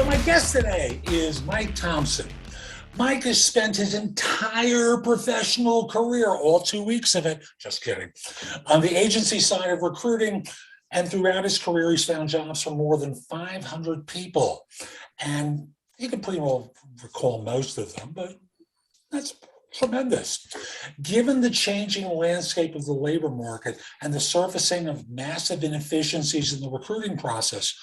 So my guest today is Mike Thompson. Mike has spent his entire professional career, all 2 weeks of it, just kidding, on the agency side of recruiting. And throughout his career, he's found jobs for more than 500 people. And you can pretty well recall most of them, but that's tremendous. Given the changing landscape of the labor market and the surfacing of massive inefficiencies in the recruiting process,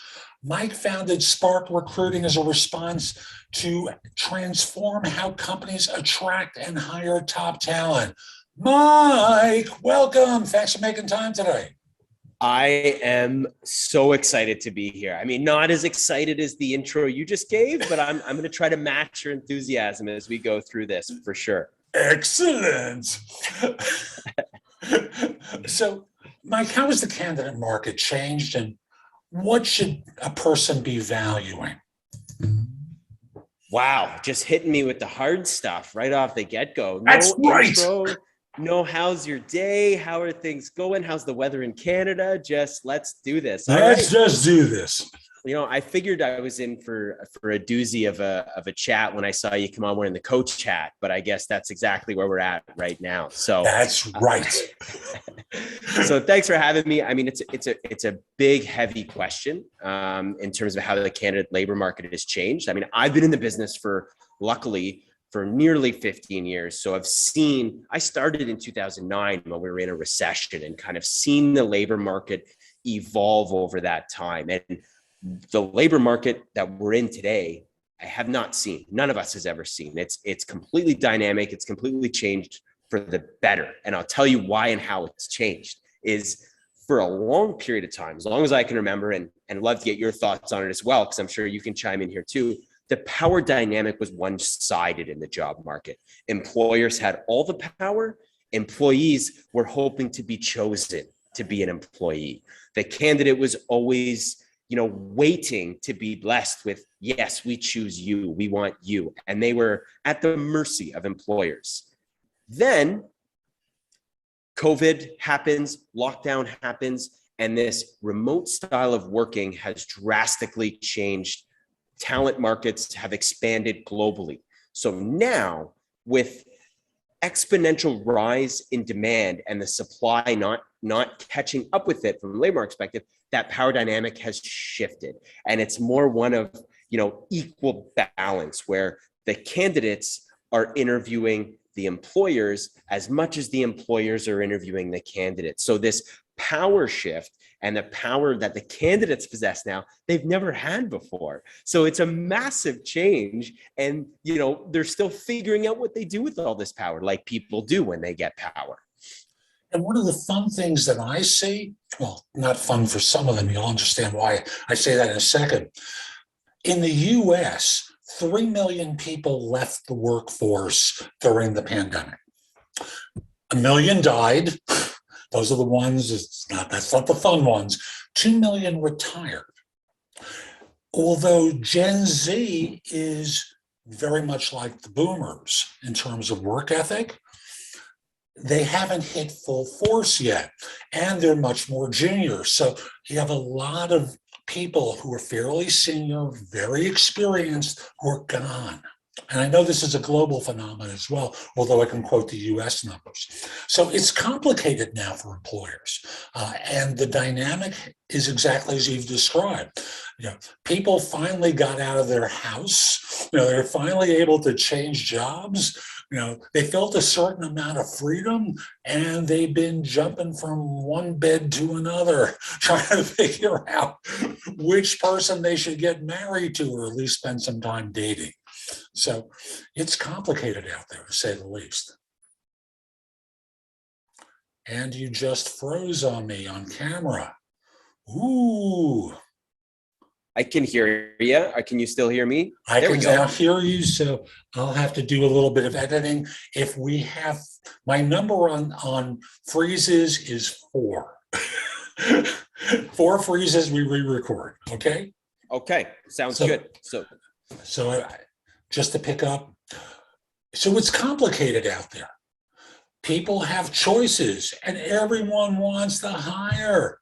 Mike founded Spark Recruiting as a response to transform how companies attract and hire top talent. Mike, welcome. Thanks for making time today. I am so excited to be here. I mean, not as excited as the intro you just gave, but I'm going to try to match your enthusiasm as we go through this for sure. Excellent. So, Mike, how has the candidate market changed, and what should a person be valuing? Wow, just hitting me with the hard stuff right off the get-go. That's right. Intro, no, how's your day? How are things going? How's the weather in Canada? Just let's do this. Let's just do this. You know, I figured I was in for a doozy of a chat when I saw you come on wearing the coach hat, but I guess that's exactly where we're at right now. So that's right. So thanks for having me. I mean, it's a big, heavy question in terms of how the candidate labor market has changed. I mean, I've been in the business luckily for nearly 15 years. So I started in 2009 when we were in a recession and kind of seen the labor market evolve over that time. And the labor market that we're in today, I have not seen. None of us has ever seen. It's completely dynamic. It's completely changed for the better. And I'll tell you why and how it's changed is for a long period of time, as long as I can remember, and love to get your thoughts on it as well, because I'm sure you can chime in here too. The power dynamic was one-sided in the job market. Employers had all the power. Employees were hoping to be chosen to be an employee. The candidate was always waiting to be blessed with, yes, we choose you, we want you. And they were at the mercy of employers. Then COVID happens, lockdown happens, and this remote style of working has drastically changed. Talent markets have expanded globally. So now with exponential rise in demand and the supply not catching up with it from a labor perspective, that power dynamic has shifted. And it's more one of, equal balance where the candidates are interviewing the employers as much as the employers are interviewing the candidates. So this power shift and the power that the candidates possess now, they've never had before. So it's a massive change. And, they're still figuring out what they do with all this power, like people do when they get power. And one of the fun things that I see, well, not fun for some of them, you'll understand why I say that in a second. In the US, 3 million people left the workforce during the pandemic. 1 million died. Those are the ones, that's not the fun ones. 2 million retired. Although Gen Z is very much like the boomers in terms of work ethic, they haven't hit full force yet, and they're much more junior. So you have a lot of people who are fairly senior, very experienced, who are gone. And I know this is a global phenomenon as well, although I can quote the US numbers. So it's complicated now for employers. And the dynamic is exactly as you've described. People finally got out of their house. They're finally able to change jobs. They felt a certain amount of freedom, and they've been jumping from one bed to another, trying to figure out which person they should get married to, or at least spend some time dating. So it's complicated out there, to say the least. And you just froze on me on camera. Ooh. I can hear you. Can you still hear me? I can now hear you, so I'll have to do a little bit of editing. If we have, my number on freezes is 4. 4 freezes, we re-record, okay? Okay, sounds good. So just to pick up, so it's complicated out there. People have choices, and everyone wants to hire.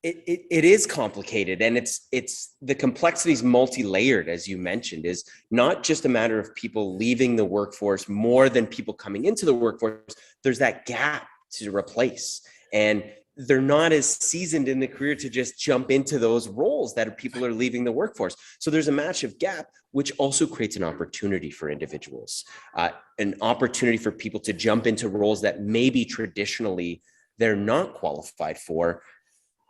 It is complicated, and it's the complexity is multi-layered, as you mentioned, is not just a matter of people leaving the workforce more than people coming into the workforce. There's that gap to replace, and they're not as seasoned in the career to just jump into those roles that people are leaving the workforce. So there's a massive gap, which also creates an opportunity for individuals, an opportunity for people to jump into roles that maybe traditionally they're not qualified for.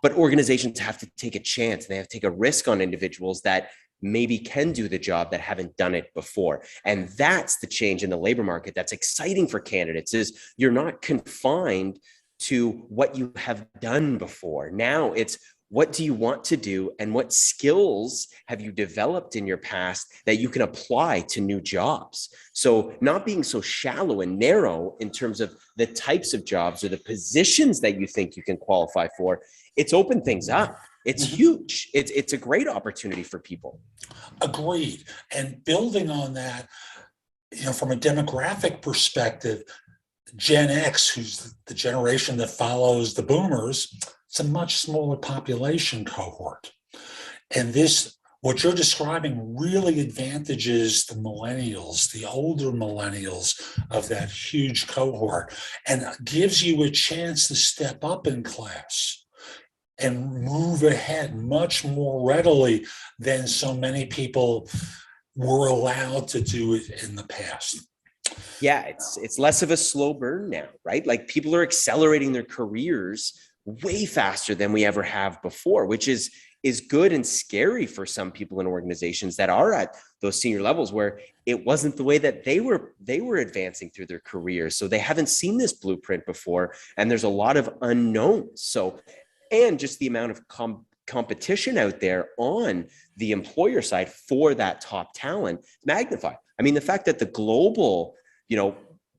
But organizations have to take a chance. They have to take a risk on individuals that maybe can do the job that haven't done it before. And that's the change in the labor market that's exciting for candidates, is you're not confined to what you have done before. Now it's, what do you want to do, and what skills have you developed in your past that you can apply to new jobs? So not being so shallow and narrow in terms of the types of jobs or the positions that you think you can qualify for. It's opened things up. It's huge. It's a great opportunity for people. Agreed. And building on that, from a demographic perspective, Gen X, who's the generation that follows the boomers, it's a much smaller population cohort. And this, what you're describing, really advantages the millennials, the older millennials of that huge cohort, and gives you a chance to step up in class and move ahead much more readily than so many people were allowed to do it in the past. Yeah, it's less of a slow burn now, right? Like, people are accelerating their careers way faster than we ever have before, which is good and scary for some people in organizations that are at those senior levels, where it wasn't the way that they were advancing through their careers. So they haven't seen this blueprint before, and there's a lot of unknowns. So, and just the amount of competition out there on the employer side for that top talent magnified. I mean, the fact that the global,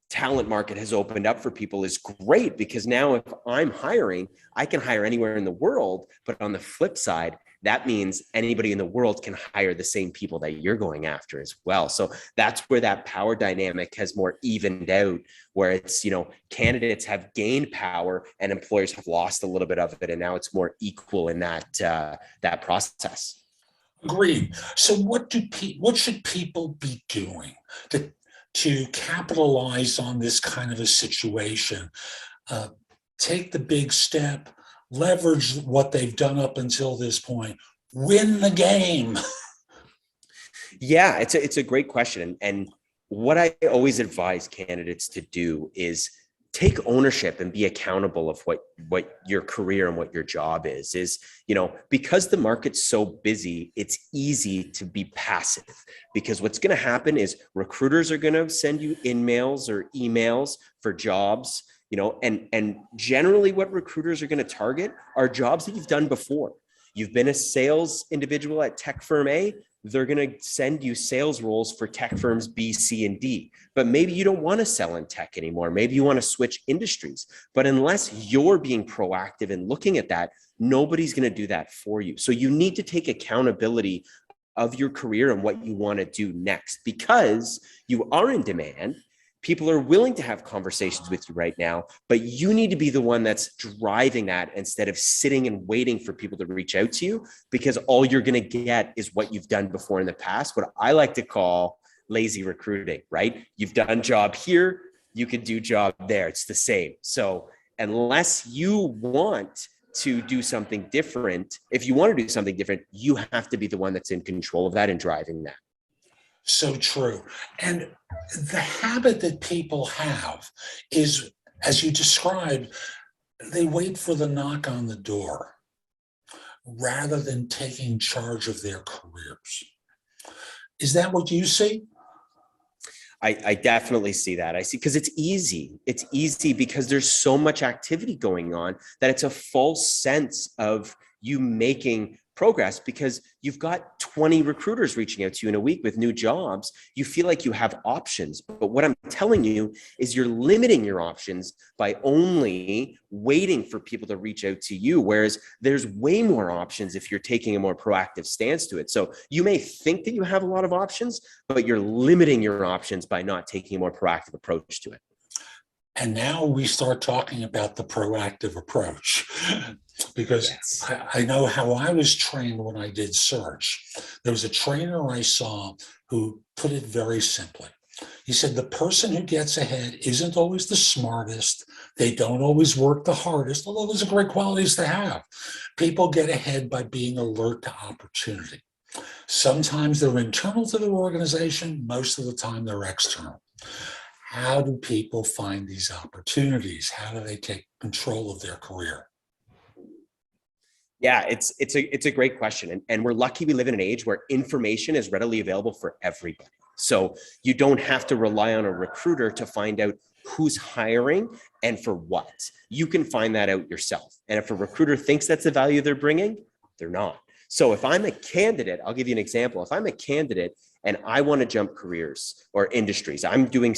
talent market has opened up for people is great, because now if I'm hiring, I can hire anywhere in the world. But on the flip side, that means anybody in the world can hire the same people that you're going after as well. So that's where that power dynamic has more evened out, where it's, candidates have gained power and employers have lost a little bit of it. And now it's more equal in that process. Agreed. So what should people be doing to capitalize on this kind of a situation? Take the big step, leverage what they've done up until this point, win the game. Yeah, it's a great question. And what I always advise candidates to do is take ownership and be accountable of what your career and what your job is, because the market's so busy, it's easy to be passive, because what's going to happen is recruiters are going to send you in-mails or emails for jobs, and generally what recruiters are going to target are jobs that you've done before. You've been a sales individual at tech firm A, they're going to send you sales roles for tech firms B, C, and D. But maybe you don't want to sell in tech anymore. Maybe you want to switch industries. But unless you're being proactive and looking at that, nobody's going to do that for you. So you need to take accountability of your career and what you want to do next, because you are in demand. People are willing to have conversations with you right now, but you need to be the one that's driving that instead of sitting and waiting for people to reach out to you, because all you're going to get is what you've done before in the past, what I like to call lazy recruiting, right? You've done job here, you can do job there. It's the same. So unless you want to do something different, if you want to do something different, you have to be the one that's in control of that and driving that. So true. And the habit that people have is, as you described, they wait for the knock on the door rather than taking charge of their careers. Is that what you see? I definitely see that. I see, because it's easy. It's easy because there's so much activity going on that it's a false sense of you making progress, because you've got 20 recruiters reaching out to you in a week with new jobs. You feel like you have options. But what I'm telling you is you're limiting your options by only waiting for people to reach out to you, whereas there's way more options if you're taking a more proactive stance to it. So you may think that you have a lot of options, but you're limiting your options by not taking a more proactive approach to it. And now we start talking about the proactive approach. because Yes. I know how I was trained when I did search. There was a trainer I saw who put it very simply. He said, the person who gets ahead isn't always the smartest. They don't always work the hardest, although those are great qualities to have. People get ahead by being alert to opportunity. Sometimes they're internal to their organization. Most of the time they're external. How do people find these opportunities? How do they take control of their career? Yeah, it's a great question. And we're lucky we live in an age where information is readily available for everybody. So you don't have to rely on a recruiter to find out who's hiring and for what. You can find that out yourself. And if a recruiter thinks that's the value they're bringing, they're not. So if I'm a candidate, I'll give you an example. If I'm a candidate and I want to jump careers or industries, I'm doing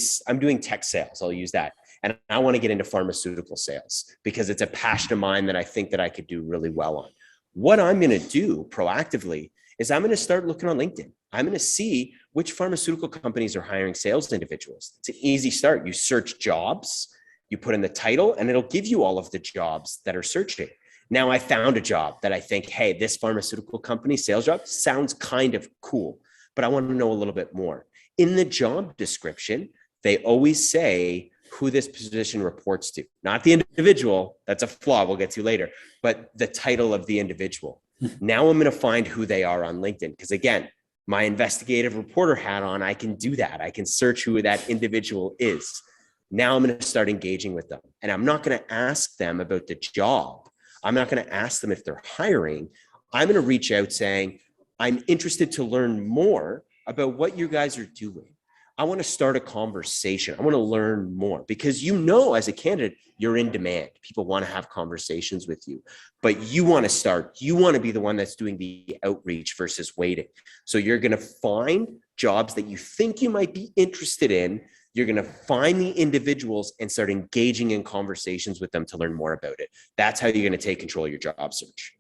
tech sales, I'll use that. And I want to get into pharmaceutical sales because it's a passion of mine that I think that I could do really well on. What I'm going to do proactively is I'm going to start looking on LinkedIn. I'm going to see which pharmaceutical companies are hiring sales individuals. It's an easy start. You search jobs, you put in the title, and it'll give you all of the jobs that are searching. Now I found a job that I think, hey, this pharmaceutical company sales job sounds kind of cool, but I want to know a little bit more. In the job description, they always say who this position reports to, not the individual. That's a flaw we'll get to later, but the title of the individual. Now I'm going to find who they are on LinkedIn. Because again, my investigative reporter hat on, I can do that. I can search who that individual is. Now I'm going to start engaging with them. And I'm not going to ask them about the job. I'm not going to ask them if they're hiring. I'm going to reach out saying, I'm interested to learn more about what you guys are doing. I want to start a conversation. I want to learn more because as a candidate, you're in demand. People want to have conversations with you, but you want to be the one that's doing the outreach versus waiting. So you're going to find jobs that you think you might be interested in. You're going to find the individuals and start engaging in conversations with them to learn more about it. That's how you're going to take control of your job search.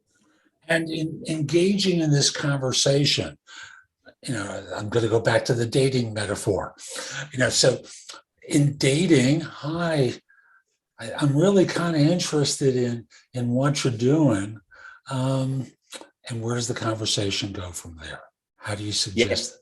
And in engaging in this conversation, I'm going to go back to the dating metaphor. So in dating, I'm really kind of interested in what you're doing. And where does the conversation go from there? How do you suggest?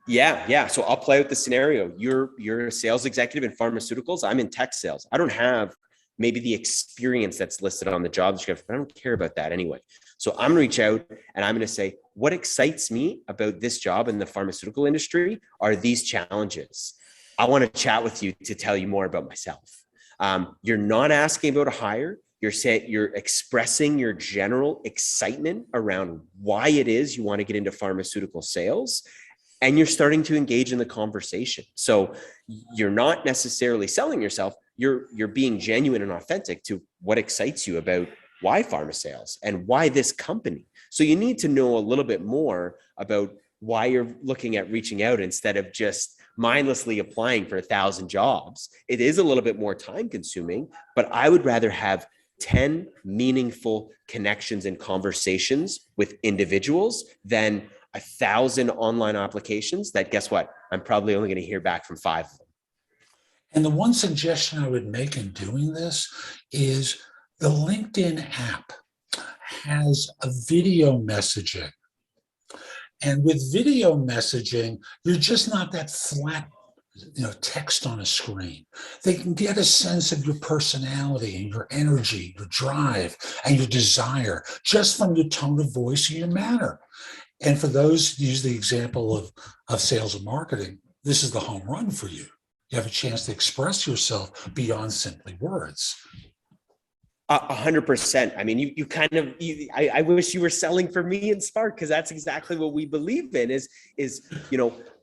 Yeah. So I'll play out the scenario. You're a sales executive in pharmaceuticals. I'm in tech sales. I don't have maybe the experience that's listed on the job description, but I don't care about that anyway. So I'm going to reach out and I'm going to say, what excites me about this job in the pharmaceutical industry are these challenges. I want to chat with you to tell you more about myself. You're not asking about a hire. You're expressing your general excitement around why it is you want to get into pharmaceutical sales. And you're starting to engage in the conversation. So you're not necessarily selling yourself. You're being genuine and authentic to what excites you about why pharma sales and why this company. So you need to know a little bit more about why you're looking at reaching out instead of just mindlessly applying for 1,000 jobs. It is a little bit more time consuming, but I would rather have 10 meaningful connections and conversations with individuals than 1,000 online applications that, guess what? I'm probably only going to hear back from 5 of them. And the one suggestion I would make in doing this is the LinkedIn app has a video messaging. And with video messaging, you're just not that flat, text on a screen. They can get a sense of your personality and your energy, your drive, and your desire just from your tone of voice and your manner. And for those, use the example of sales and marketing, this is the home run for you. You have a chance to express yourself beyond simply words. 100%. I mean, I wish you were selling for me and Spark, because that's exactly what we believe in is,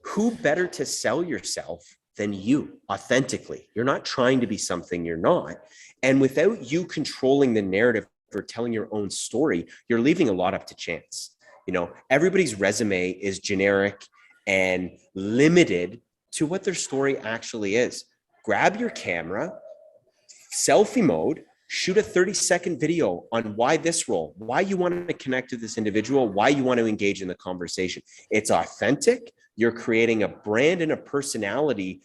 who better to sell yourself than you authentically. You're not trying to be something you're not. And without you controlling the narrative or telling your own story, you're leaving a lot up to chance. Everybody's resume is generic and limited to what their story actually is. Grab your camera, selfie mode, shoot a 30-second video on why this role, why you want to connect to this individual, why you want to engage in the conversation. It's authentic. You're creating a brand and a personality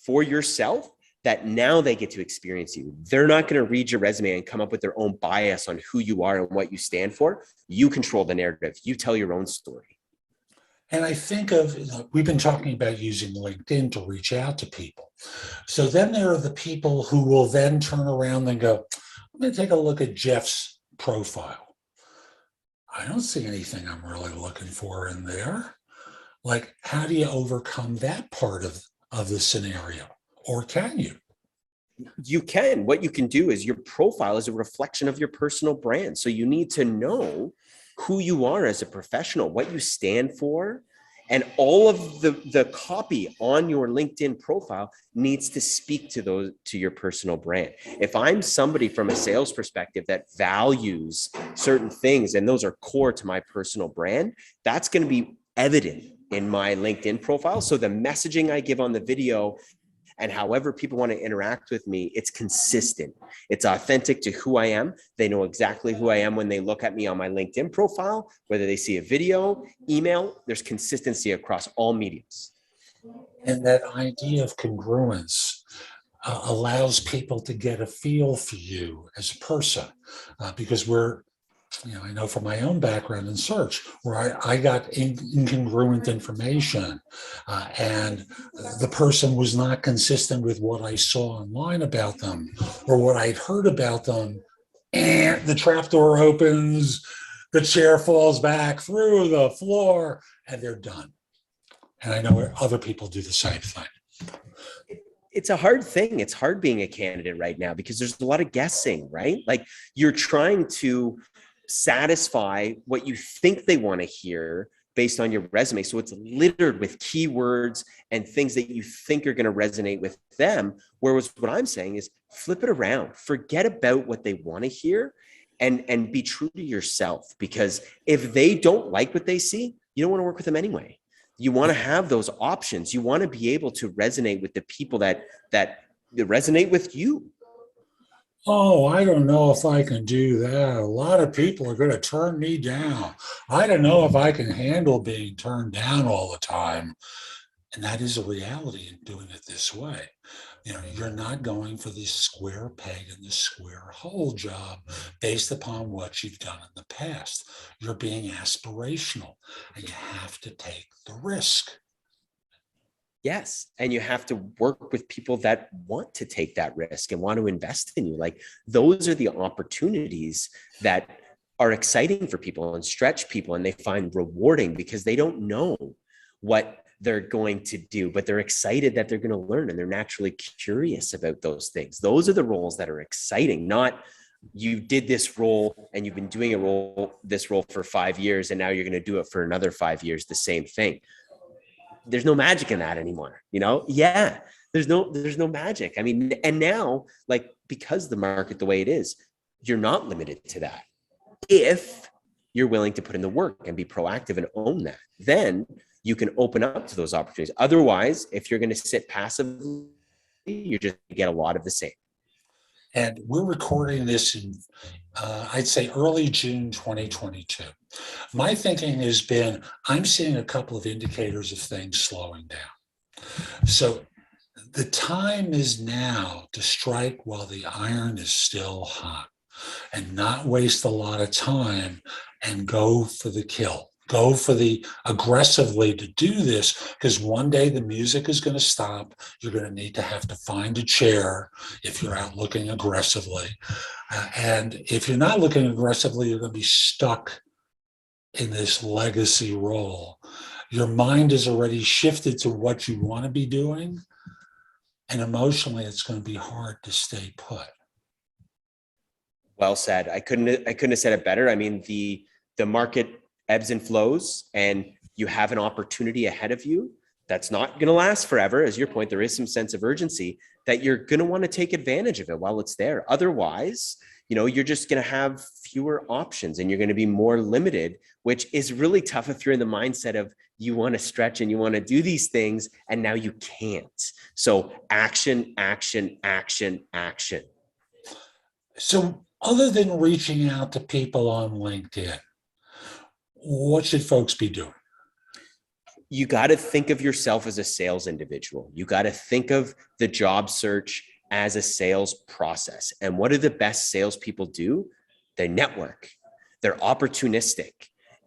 for yourself that now they get to experience you. They're not going to read your resume and come up with their own bias on who you are and what you stand for. You control the narrative. You tell your own story. And I think of, we've been talking about using LinkedIn to reach out to people. So then there are the people who will then turn around and go, I'm going to take a look at Jeff's profile. I don't see anything I'm really looking for in there. Like, how do you overcome that part of the scenario? Or can you? You can. What you can do is your profile is a reflection of your personal brand. So you need to know who you are as a professional, what you stand for, and all of the copy on your LinkedIn profile needs to speak to your personal brand. If I'm somebody from a sales perspective that values certain things and those are core to my personal brand, that's going to be evident in my LinkedIn profile. So the messaging I give on the video and however people want to interact with me, it's consistent. It's authentic to who I am. They know exactly who I am when they look at me on my LinkedIn profile, whether they see a video, email, there's consistency across all mediums. And that idea of congruence allows people to get a feel for you as a person, because I know from my own background in search, where I got incongruent information and the person was not consistent with what I saw online about them or what I'd heard about them. And the trapdoor opens, the chair falls back through the floor, and they're done. And I know other people do the same thing. It's a hard thing. It's hard being a candidate right now because there's a lot of guessing, right? Like you're trying to satisfy what you think they want to hear based on your resume. So it's littered with keywords and things that you think are going to resonate with them. Whereas what I'm saying is flip it around, forget about what they want to hear and be true to yourself. Because if they don't like what they see, you don't want to work with them anyway. You want to have those options. You want to be able to resonate with the people that resonate with you. Oh, I don't know if I can do that. A lot of people are going to turn me down. I don't know if I can handle being turned down all the time. And that is a reality in doing it this way. You're not going for this square peg in the square hole job based upon what you've done in the past. You're being aspirational and you have to take the risk. Yes. And you have to work with people that want to take that risk and want to invest in you. Like those are the opportunities that are exciting for people and stretch people and they find rewarding because they don't know what they're going to do, but they're excited that they're going to learn and they're naturally curious about those things. Those are the roles that are exciting, not you did this role and you've been doing this role for 5 years and now you're going to do it for another 5 years, the same thing. There's no magic in that anymore, Yeah, there's no magic. I mean, and now, like, because the market the way it is, you're not limited to that. If you're willing to put in the work and be proactive and own that, then you can open up to those opportunities. Otherwise, if you're going to sit passively, you're just going to get a lot of the same. And we're recording this in, I'd say, early June 2022. My thinking has been, I'm seeing a couple of indicators of things slowing down. So the time is now to strike while the iron is still hot and not waste a lot of time and go for the kill. Go for the aggressively to do this, because one day the music is going to stop. You're going to need to have to find a chair if you're out looking aggressively. And if you're not looking aggressively, you're going to be stuck in this legacy role. Your mind is already shifted to what you want to be doing. And emotionally, it's going to be hard to stay put. Well said. I couldn't have said it better. I mean, the market ebbs and flows and you have an opportunity ahead of you that's not going to last forever. As your point, there is some sense of urgency that you're going to want to take advantage of it while it's there. Otherwise, you're just going to have fewer options and you're going to be more limited, which is really tough if you're in the mindset of you want to stretch and you want to do these things and now you can't. So action, action, action, action. So other than reaching out to people on LinkedIn, what should folks be doing? You got to think of yourself as a sales individual. You got to think of the job search as a sales process. And what do the best salespeople do? They network. They're opportunistic.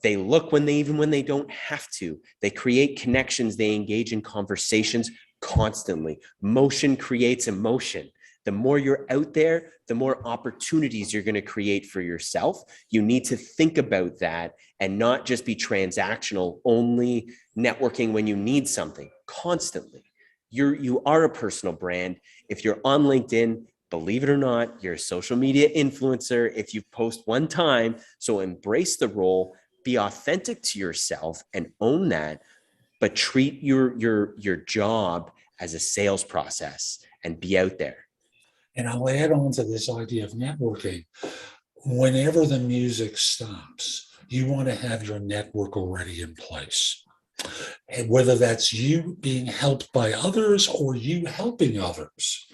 They look when they don't have to. They create connections. They engage in conversations constantly. Motion creates emotion. The more you're out there, the more opportunities you're going to create for yourself. You need to think about that and not just be transactional, only networking when you need something constantly. You are a personal brand. If you're on LinkedIn, believe it or not, you're a social media influencer if you post one time. So embrace the role, be authentic to yourself and own that, but treat your job as a sales process and be out there. And I'll add on to this idea of networking. Whenever the music stops, you want to have your network already in place. And whether that's you being helped by others or you helping others.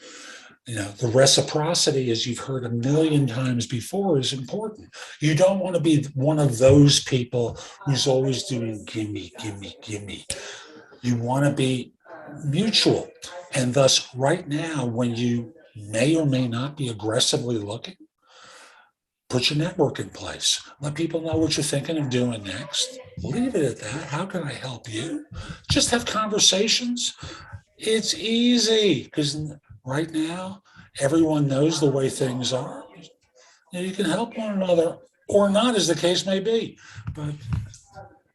The reciprocity, as you've heard a million times before, is important. You don't want to be one of those people who's always doing gimme, gimme, gimme. You want to be mutual. And thus, right now, when you may or may not be aggressively looking, put your network in place. Let people know what you're thinking of doing next. Leave it at that. How can I help you? Just have conversations. It's easy because right now, everyone knows the way things are. You can help one another or not, as the case may be. But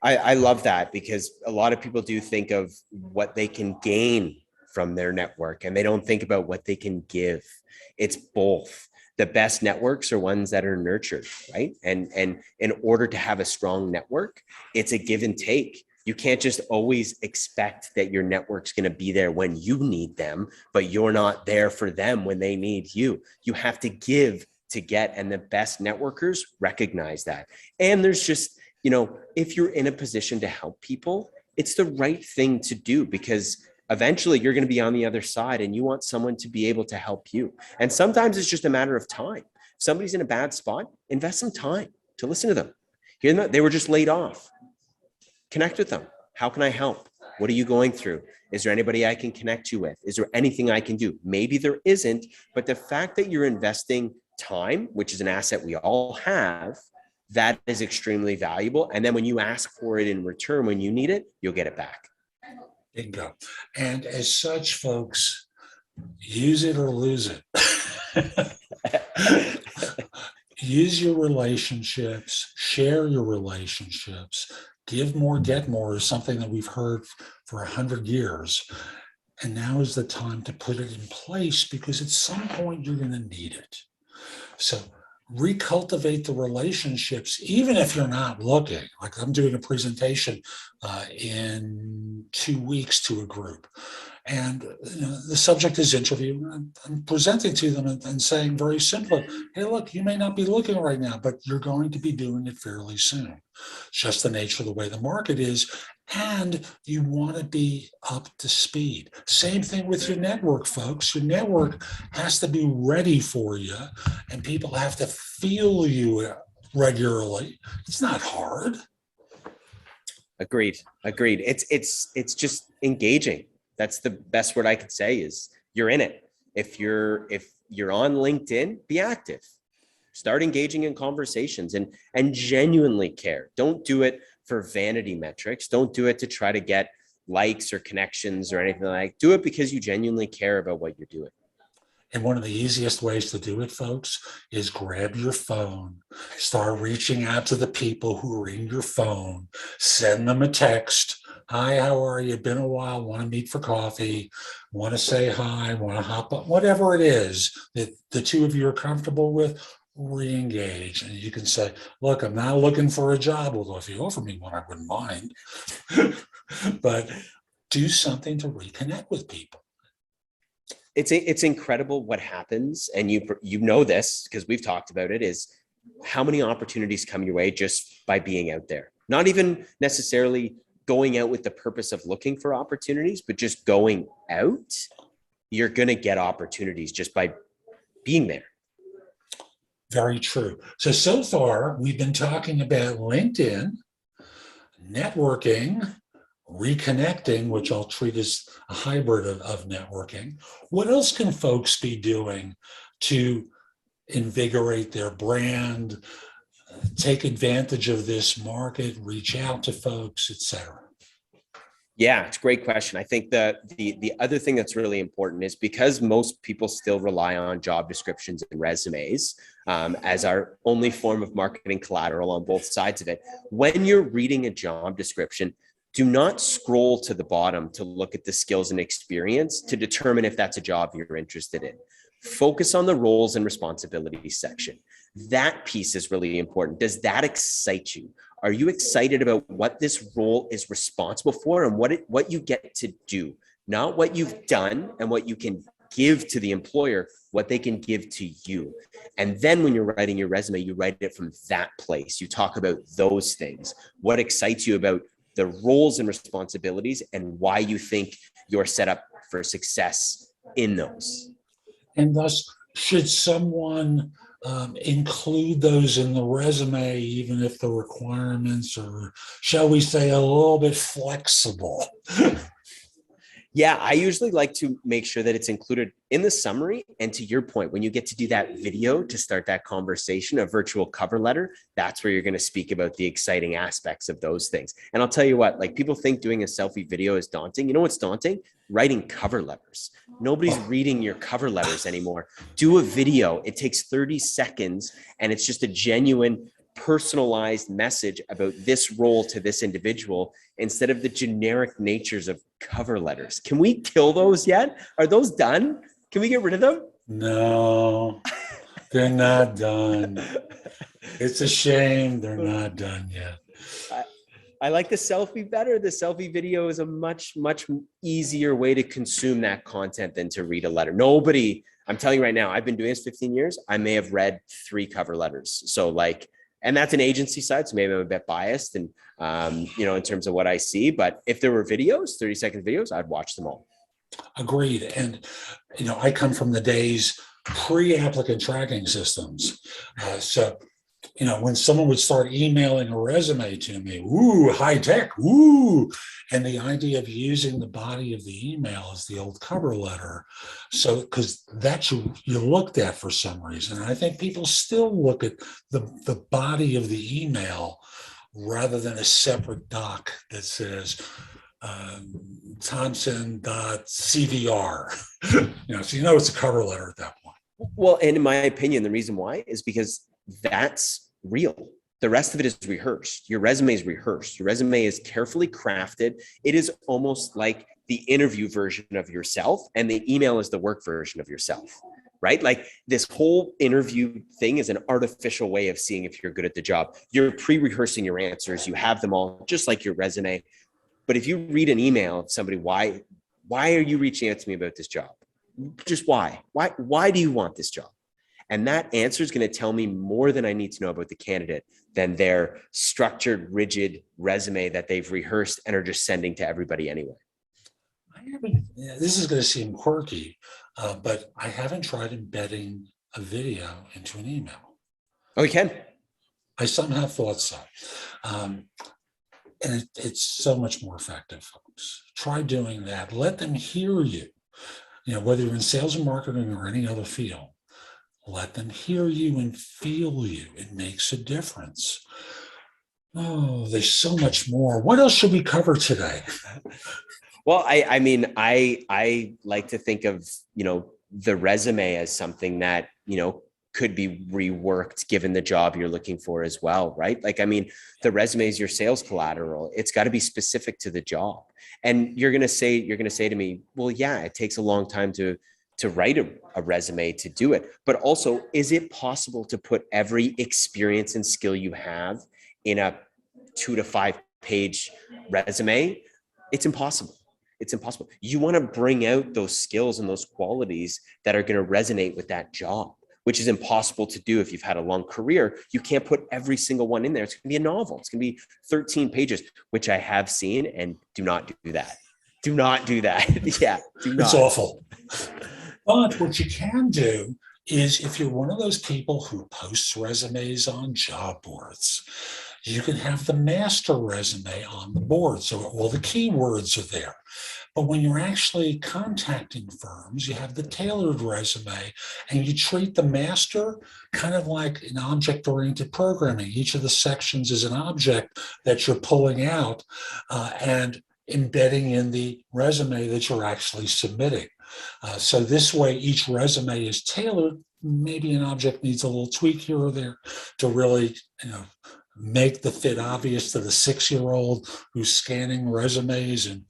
I love that, because a lot of people do think of what they can gain from their network and they don't think about what they can give. It's both. The best networks are ones that are nurtured, right? And in order to have a strong network, it's a give and take. You can't just always expect that your network's going to be there when you need them, but you're not there for them when they need you. You have to give to get, and the best networkers recognize that. And there's just, if you're in a position to help people, it's the right thing to do, because eventually you're going to be on the other side and you want someone to be able to help you. And sometimes it's just a matter of time. If somebody's in a bad spot, invest some time to listen to them. Hear them, they were just laid off. Connect with them. How can I help? What are you going through? Is there anybody I can connect you with? Is there anything I can do? Maybe there isn't, but the fact that you're investing time, which is an asset we all have, that is extremely valuable. And then when you ask for it in return, when you need it, you'll get it back. Bingo. And as such, folks, use it or lose it. Use your relationships, share your relationships. Give more, get more is something that we've heard for 100 years. And now is the time to put it in place, because at some point you're going to need it. So recultivate the relationships, even if you're not looking. Like I'm doing a presentation in 2 weeks to a group. And the subject is interview. I'm presenting to them and saying very simply, hey, look, you may not be looking right now, but you're going to be doing it fairly soon. It's just the nature of the way the market is. And you want to be up to speed. Same thing with your network, folks. Your network has to be ready for you, and people have to feel you regularly. It's not hard. Agreed. It's just engaging. That's the best word I could say, is you're in it. If you're on LinkedIn, be active. Start engaging in conversations and genuinely care. Don't do it for vanity metrics. Don't do it to try to get likes or connections or anything like that. Do it because you genuinely care about what you're doing. And one of the easiest ways to do it, folks, is grab your phone, start reaching out to the people who are in your phone, send them a text. Hi, how are you? Been a while. Want to meet for coffee? Want to say hi? Want to hop up? Whatever it is that the two of you are comfortable with, re-engage. And you can say, look, I'm not looking for a job, although if you offer me one, I wouldn't mind. But do something to reconnect with people. It's incredible what happens, and you know this because we've talked about it, is how many opportunities come your way just by being out there. Not even necessarily going out with the purpose of looking for opportunities, but just going out. You're going to get opportunities just by being there. Very true. So far, we've been talking about LinkedIn, networking, reconnecting, which I'll treat as a hybrid of networking. What else can folks be doing to invigorate their brand, take advantage of this market, reach out to folks, et cetera? Yeah, it's a great question. I think the other thing that's really important is because most people still rely on job descriptions and resumes as our only form of marketing collateral on both sides of it. When you're reading a job description, do not scroll to the bottom to look at the skills and experience to determine if that's a job you're interested in. Focus on the roles and responsibilities section. That piece is really important. Does that excite you? Are you excited about what this role is responsible for and what you get to do? Not what you've done and what you can give to the employer, what they can give to you. And then when you're writing your resume, you write it from that place. You talk about those things. What excites you about the roles and responsibilities and why you think you're set up for success in those. And thus, should someone include those in the resume, even if the requirements are, shall we say, a little bit flexible? Yeah, I usually like to make sure that it's included in the summary. And to your point, when you get to do that video to start that conversation, a virtual cover letter, that's where you're going to speak about the exciting aspects of those things. And I'll tell you what, like people think doing a selfie video is daunting. You know what's daunting? Writing cover letters. Nobody's reading your cover letters anymore. Do a video. It takes 30 seconds and it's just a genuine personalized message about this role to this individual instead of the generic natures of cover letters. Can we kill those yet? Are those done? Can we get rid of them? No, they're not done. It's a shame they're not done yet. I like the selfie better. The selfie video is a much, much easier way to consume that content than to read a letter. Nobody, I'm telling you right now, I've been doing this 15 years. I may have read 3 cover letters. So like, and that's an agency side. So maybe I'm a bit biased and, in terms of what I see, but if there were videos, 30-second videos, I'd watch them all. Agreed. And, I come from the days pre-applicant tracking systems. So, when someone would start emailing a resume to me, ooh, high tech, ooh, and the idea of using the body of the email as the old cover letter. So, because that you looked at for some reason. And I think people still look at the body of the email rather than a separate doc that says Thompson.cvr. So it's a cover letter at that point. Well, and in my opinion, the reason why is because that's real. The rest of it is rehearsed. Your resume is rehearsed. Your resume is carefully crafted. It is almost like the interview version of yourself, and the email is the work version of yourself, right? Like this whole interview thing is an artificial way of seeing if you're good at the job. You're pre-rehearsing your answers. You have them all just like your resume. But if you read an email of somebody, why are you reaching out to me about this job? Just why? Why do you want this job? And that answer is going to tell me more than I need to know about the candidate than their structured, rigid resume that they've rehearsed and are just sending to everybody anyway. This is going to seem quirky, but I haven't tried embedding a video into an email. Oh, you can? I somehow thought so. And it's so much more effective, folks. Try doing that. Let them hear you. Whether you're in sales and marketing or any other field, let them hear you and feel you. It makes a difference. Oh, there's so much more. What else should we cover today? Well, I like to think of, the resume as something that, could be reworked given the job you're looking for as well, right? The resume is your sales collateral. It's got to be specific to the job. And you're going to say to me, well, yeah, it takes a long time to write a resume to do it. But also, is it possible to put every experience and skill you have in a 2 to 5 page resume? It's impossible. It's impossible. You want to bring out those skills and those qualities that are going to resonate with that job, which is impossible to do if you've had a long career. You can't put every single one in there. It's going to be a novel. It's going to be 13 pages, which I have seen, and do not do that. Do not do that. Yeah, do not. It's awful. But what you can do is, if you're one of those people who posts resumes on job boards, You can have the master resume on the board, so all the keywords are there. But when you're actually contacting firms, you have the tailored resume, and you treat the master kind of like an object-oriented programming. Each of the sections is an object that you're pulling out and embedding in the resume that you're actually submitting. So this way, each resume is tailored. Maybe an object needs a little tweak here or there to really, make the fit obvious to the 6-year-old who's scanning resumes. And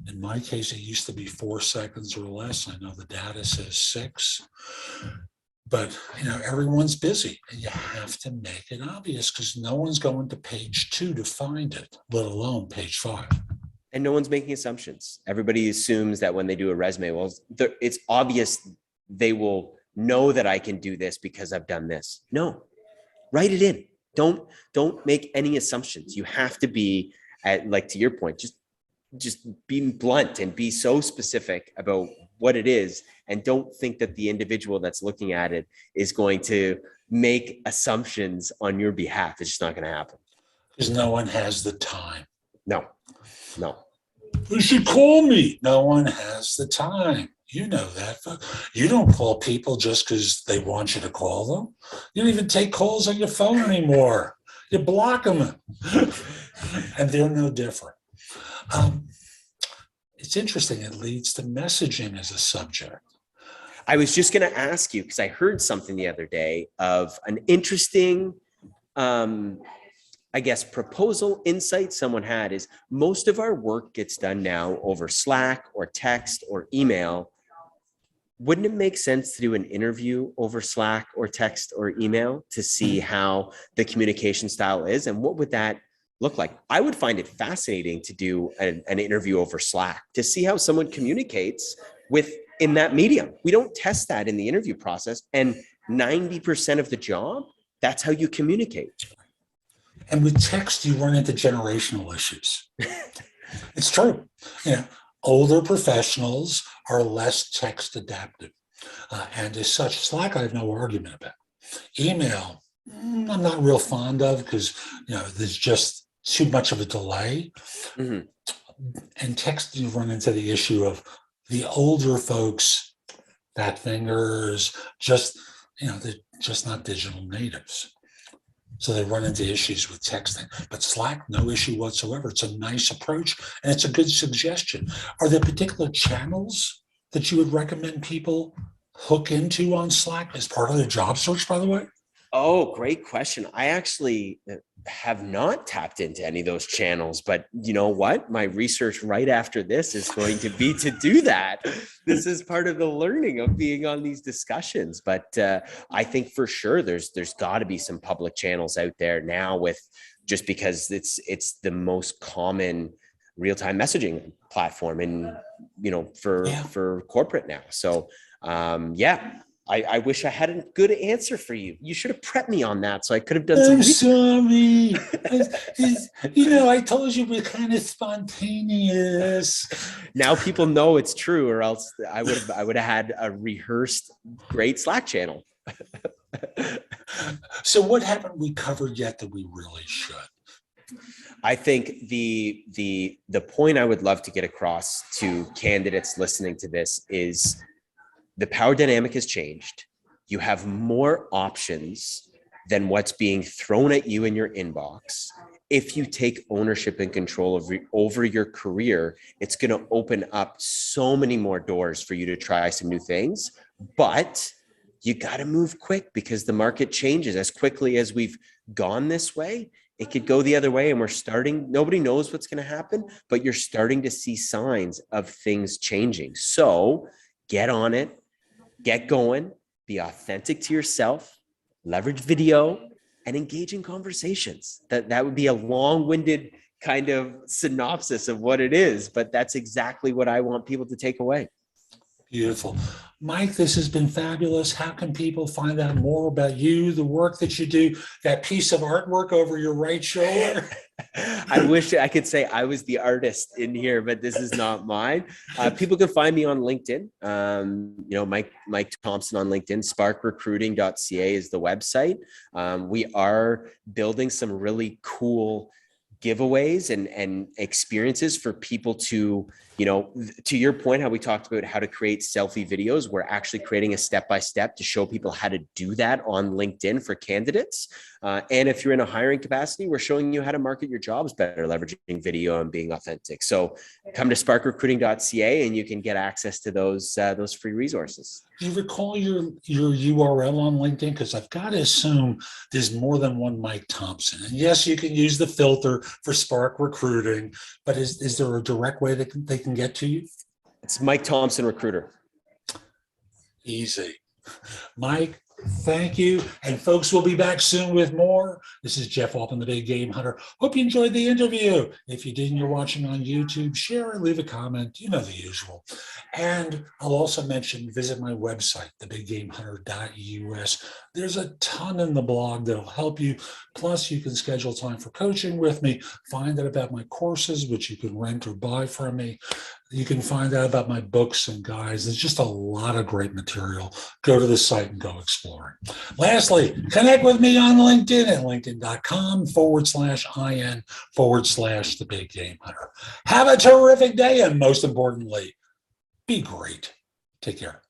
in my case, it used to be 4 seconds or less. I know the data says 6. But everyone's busy, and you have to make it obvious because no one's going to page 2 to find it, let alone page 5. And no one's making assumptions. Everybody assumes that when they do a resume, well, it's obvious they will know that I can do this because I've done this. No, write it in. Don't make any assumptions. You have to be to your point, just being blunt and be so specific about what it is, and don't think that the individual that's looking at it is going to make assumptions on your behalf. It's just not going to happen. Because no one has the time. No. You should call me. No one has the time. You know that. You don't call people just because they want you to call them. You don't even take calls on your phone anymore. You block them. And they're no different. It's interesting. It leads to messaging as a subject. I was just going to ask you, because I heard something the other day of an interesting, proposal, insight someone had is most of our work gets done now over Slack or text or email. Wouldn't it make sense to do an interview over Slack or text or email to see how the communication style is? And what would that look like? I would find it fascinating to do an interview over Slack to see how someone communicates in that medium. We don't test that in the interview process. And 90% of the job, that's how you communicate. And with text, you run into generational issues. It's true. Older professionals are less text adaptive. And as such, Slack, I have no argument about. Email, I'm not real fond of because, there's just too much of a delay. Mm-hmm. And text, you run into the issue of the older folks, fat fingers, they're just not digital natives. So they run into issues with texting. But Slack, no issue whatsoever. It's a nice approach, and it's a good suggestion. Are there particular channels that you would recommend people hook into on Slack as part of their job search, by the way? Oh, great question. I actually have not tapped into any of those channels, but you know what? My research right after this is going to be to do that. This is part of the learning of being on these discussions. But I think for sure there's got to be some public channels out there now, just because it's the most common real-time messaging platform for corporate now. So I wish I had a good answer for you. You should have prepped me on that so I could have done some. I'm sorry. I told you we're kind of spontaneous. Now people know it's true, or else I would have had a rehearsed great Slack channel. So what haven't we covered yet that we really should? I think the point I would love to get across to candidates listening to this is the power dynamic has changed. You have more options than what's being thrown at you in your inbox. If you take ownership and control over your career, it's going to open up so many more doors for you to try some new things. But you got to move quick because the market changes as quickly as we've gone this way. It could go the other way, and nobody knows what's going to happen, but you're starting to see signs of things changing. So get on it. Get going, be authentic to yourself, leverage video, and engage in conversations. That would be a long-winded kind of synopsis of what it is, but that's exactly what I want people to take away. Beautiful. Mike, this has been fabulous. How can people find out more about you, the work that you do, that piece of artwork over your right shoulder? I wish I could say I was the artist in here, but this is not mine. People can find me on LinkedIn. Mike Thompson on LinkedIn. Sparkrecruiting.ca is the website. We are building some really cool giveaways and experiences for people to, to your point, how we talked about how to create selfie videos. We're actually creating a step-by-step to show people how to do that on LinkedIn for candidates. And if you're in a hiring capacity, we're showing you how to market your jobs better, leveraging video and being authentic. So come to sparkrecruiting.ca and you can get access to those free resources. Do you recall your URL on LinkedIn? Because I've got to assume there's more than one Mike Thompson. And yes, you can use the filter for Spark Recruiting, but is there a direct way that they can get to you? It's Mike Thompson Recruiter. Easy. Mike, thank you. And folks, we'll be back soon with more. This is Jeff Altman, the Big Game Hunter. Hope you enjoyed the interview. If you did and you're watching on YouTube, share and leave a comment. You know the usual. And I'll also mention, visit my website, thebiggamehunter.us. There's a ton in the blog that'll help you. Plus, you can schedule time for coaching with me, find out about my courses, which you can rent or buy from me. You can find out about my books and guides. There's just a lot of great material. Go to the site and go exploring. Lastly, connect with me on LinkedIn at linkedin.com/IN/the Big Game Hunter. Have a terrific day. And most importantly, be great. Take care.